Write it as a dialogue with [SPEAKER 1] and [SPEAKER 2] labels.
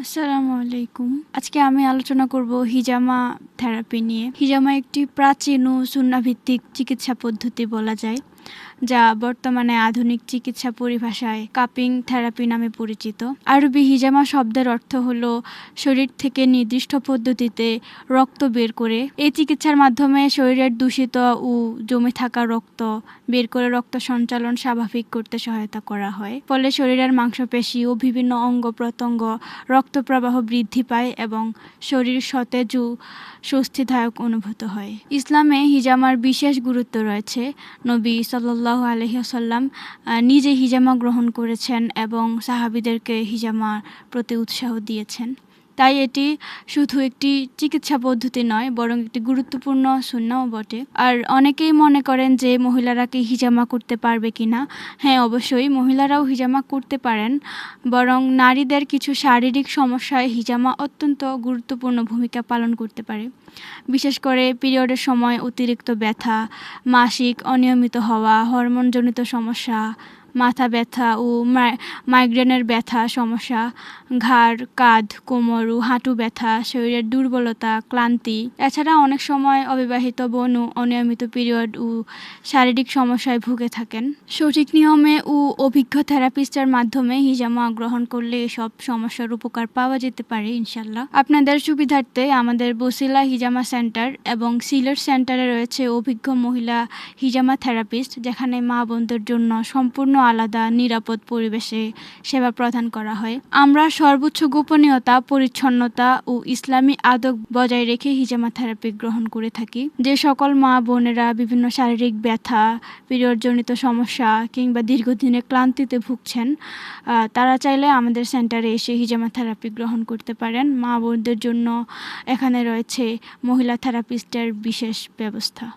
[SPEAKER 1] আসসালামু আলাইকুম। আজকে আমি আলোচনা করব হিজামা থেরাপি নিয়ে। হিজামা একটি প্রাচীন ও সুন্নাভিত্তিক চিকিৎসা পদ্ধতি বলা যায়, যা বর্তমানে আধুনিক চিকিৎসা পরিভাষায় কাপিং থেরাপি নামে পরিচিত। আরবি হিজামা শব্দের অর্থ হলো শরীর থেকে নির্দিষ্ট পদ্ধতিতে রক্ত বের করে। এই চিকিৎসার মাধ্যমে শরীরের দূষিত ও জমে থাকা রক্ত বের করে রক্ত সঞ্চালন স্বাভাবিক করতে সহায়তা করা হয়। ফলে শরীরের মাংসপেশি ও বিভিন্ন অঙ্গ প্রত্যঙ্গ রক্ত প্রবাহ বৃদ্ধি পায় এবং শরীর সতেজ ও স্বস্তিদায়ক অনুভূত হয়। ইসলামে হিজামার বিশেষ গুরুত্ব রয়েছে। নবী সাল্লাল্লাহু আলাইহি ওয়াসাল্লাম নিজে হিজামা গ্রহণ করেছেন এবং সাহাবীদেরকে হিজামার প্রতি উৎসাহ দিয়েছেন। তাই এটি শুধু একটি চিকিৎসা পদ্ধতি নয়, বরং একটি গুরুত্বপূর্ণ সুন্নাহও বটে। আর অনেকেই মনে করেন যে মহিলারা কি হিজামা করতে পারবে কিনা। হ্যাঁ, অবশ্যই মহিলারাও হিজামা করতে পারেন, বরং নারীদের কিছু শারীরিক সমস্যায় হিজামা অত্যন্ত গুরুত্বপূর্ণ ভূমিকা পালন করতে পারে। বিশেষ করে পিরিয়ডের সময় অতিরিক্ত ব্যথা, মাসিক অনিয়মিত হওয়া, হরমোনজনিত সমস্যা, মাথা ব্যথা ও মাইগ্রেনের ব্যথা সমস্যা, ঘাড়, কাঁধ, কোমর ও হাঁটু ব্যথা, শরীরের দুর্বলতা, ক্লান্তি, এছাড়া অনেক সময় অবিবাহিত বোন ও অনিয়মিত পিরিয়ড ও শারীরিক সমস্যায় ভুগে থাকেন। সঠিক নিয়মে ও অভিজ্ঞ থেরাপিস্টের মাধ্যমে হিজামা গ্রহণ করলে এসব সমস্যার উপকার পাওয়া যেতে পারে ইনশাল্লাহ। আপনাদের সুবিধার্থে আমাদের বসিলা হিজামা সেন্টার এবং সিলেট সেন্টারে রয়েছে অভিজ্ঞ মহিলা হিজামা থেরাপিস্ট, যেখানে মা বোনদের জন্য সম্পূর্ণ আলাদা নিরাপদ পরিবেশে সেবা প্রদান করা হয়। আমরা সর্বোচ্চ গোপনীয়তা, পরিচ্ছন্নতা ও ইসলামী আদব বজায় রেখে হিজামা থেরাপি গ্রহণ করে থাকি। যে সকল মা বোনেরা বিভিন্ন শারীরিক ব্যথা, পিরিয়ডজনিত সমস্যা কিংবা দীর্ঘদিনের ক্লান্তিতে ভুগছেন, তারা চাইলে আমাদের সেন্টারে এসে হিজামা থেরাপি গ্রহণ করতে পারেন। মা বোনদের জন্য এখানে রয়েছে মহিলা থেরাপিস্টের বিশেষ ব্যবস্থা।